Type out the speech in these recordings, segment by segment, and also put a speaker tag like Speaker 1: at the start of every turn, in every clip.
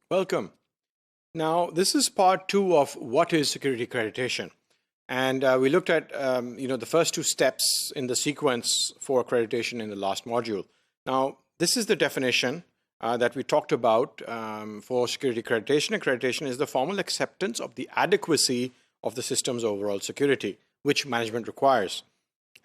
Speaker 1: Welcome. Now, this is part two of what is security accreditation. And we looked at the first two steps in the sequence for accreditation in the last module. Now, this is the definition that we talked about for security accreditation. Accreditation is the formal acceptance of the adequacy of the system's overall security, which management requires.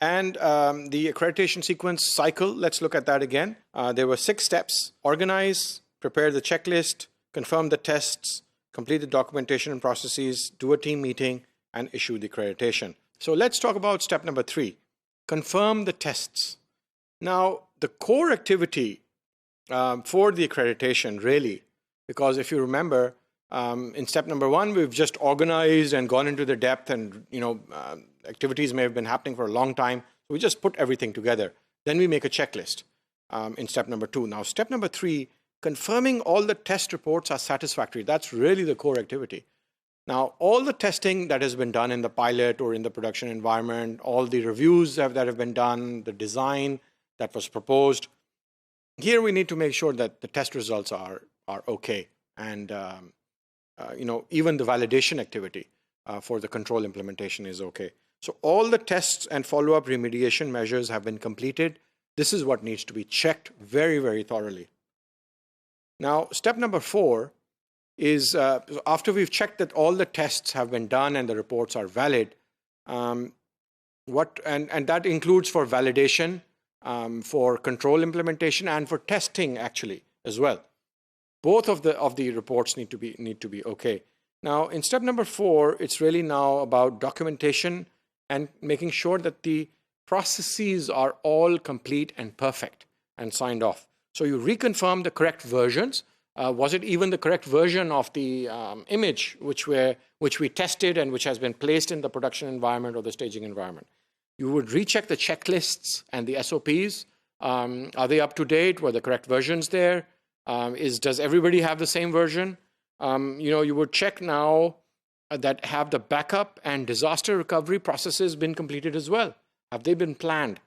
Speaker 1: And the accreditation sequence cycle, let's look at that again. There were 6 steps: organize, prepare the checklist, confirm the tests, complete the documentation and processes, do a team meeting, and issue the accreditation. So let's talk about step number 3, confirm the tests. Now, the core activity for the accreditation really, because if you remember, in step number 1, we've just organized and gone into the depth, and activities may have been happening for a long time. So we just put everything together. Then we make a checklist in step number 2. Now, step number 3, confirming all the test reports are satisfactory. That's really the core activity. Now, all the testing that has been done in the pilot or in the production environment, all the reviews that have been done, the design that was proposed, here we need to make sure that the test results are okay. And even the validation activity for the control implementation is okay. So all the tests and follow-up remediation measures have been completed. This is what needs to be checked very, very thoroughly. Now, step number 4 is after we've checked that all the tests have been done and the reports are valid, and that includes for validation, for control implementation, and for testing actually as well. Both of the reports need to be okay. Now, in step number 4, it's really now about documentation and making sure that the processes are all complete and perfect and signed off. So you reconfirm the correct versions. Was it even the correct version of the image which we tested and which has been placed in the production environment or the staging environment? You would recheck the checklists and the SOPs. Are they up to date? Were the correct versions there? Does everybody have the same version? You would check now that have the backup and disaster recovery processes been completed as well? Have they been planned?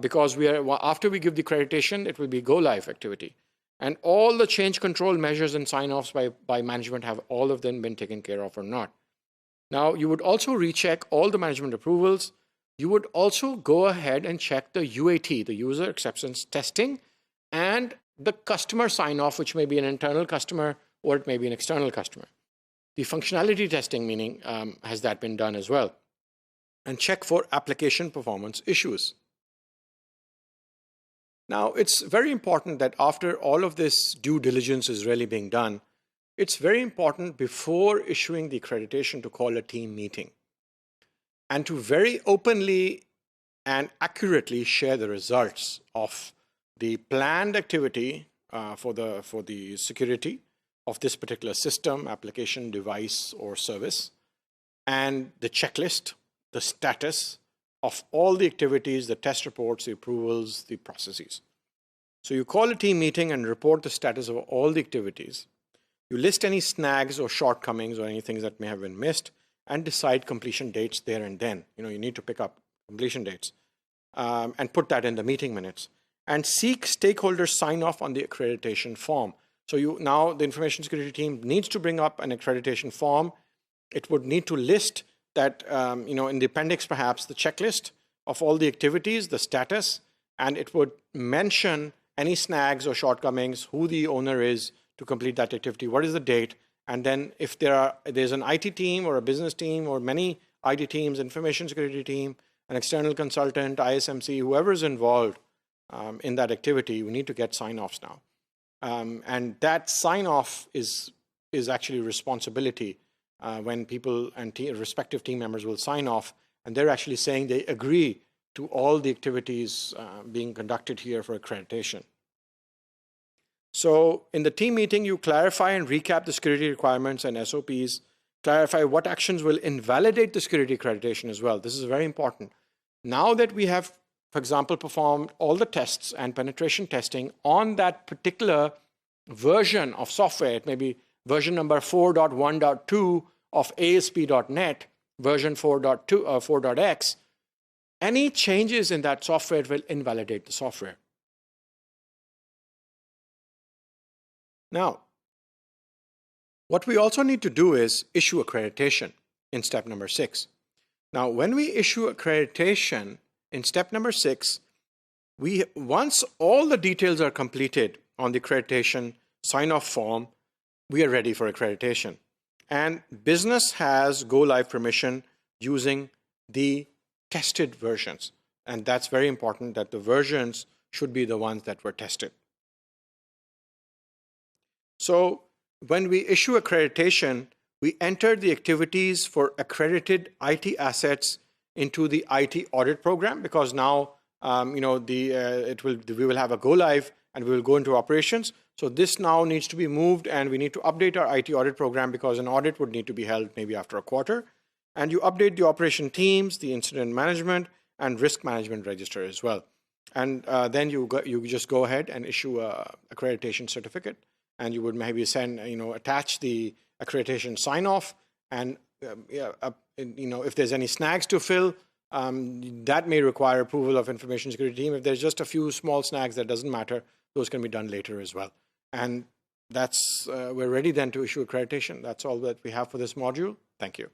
Speaker 1: Because after we give the accreditation, it will be go-live activity. And all the change control measures and sign-offs by management, have all of them been taken care of or not? Now, you would also recheck all the management approvals. You would also go ahead and check the UAT, the user acceptance testing, and the customer sign-off, which may be an internal customer or it may be an external customer. The functionality testing, meaning has that been done as well? And check for application performance issues. Now, it's very important that after all of this due diligence is really being done, it's very important before issuing the accreditation to call a team meeting and to very openly and accurately share the results of the planned activity for the security of this particular system, application, device, or service, and the checklist, the status of all the activities, the test reports, the approvals, the processes. So you call a team meeting and report the status of all the activities. You list any snags or shortcomings or anything that may have been missed, and decide completion dates there and then. You need to pick up completion dates and put that in the meeting minutes. And seek stakeholders' sign-off on the accreditation form. So now the information security team needs to bring up an accreditation form. It would need to list that, in the appendix perhaps, the checklist of all the activities, the status, and it would mention any snags or shortcomings, who the owner is to complete that activity, what is the date, and then if there's an IT team or a business team or many IT teams, information security team, an external consultant, ISMC, whoever is involved in that activity, we need to get sign-offs now. And that sign-off is actually responsibility when people and respective team members will sign off, and they're actually saying they agree to all the activities being conducted here for accreditation. So in the team meeting, you clarify and recap the security requirements and SOPs, clarify what actions will invalidate the security accreditation as well. This is very important. Now that we have, for example, performed all the tests and penetration testing on that particular version of software, it may be version number 4.1.2 of ASP.NET, version 4.X, any changes in that software will invalidate the software. Now, What we also need to do is issue accreditation in step number 6. Now, when we issue accreditation in step number 6, once all the details are completed on the accreditation sign-off form, we are ready for accreditation. And business has go-live permission using the tested versions. And that's very important, that the versions should be the ones that were tested. So when we issue accreditation, we enter the activities for accredited IT assets into the IT audit program, because now we will have a go-live and we will go into operations. So this now needs to be moved, and we need to update our IT audit program, because an audit would need to be held maybe after a quarter. And you update the operation teams, the incident management, and risk management register as well. And then you just go ahead and issue a accreditation certificate, and you would maybe attach the accreditation sign-off, and if there's any snags to fill, that may require approval of information security team. If there's just a few small snags, that doesn't matter. Those can be done later as well. And we're ready then to issue accreditation. That's all that we have for this module. Thank you.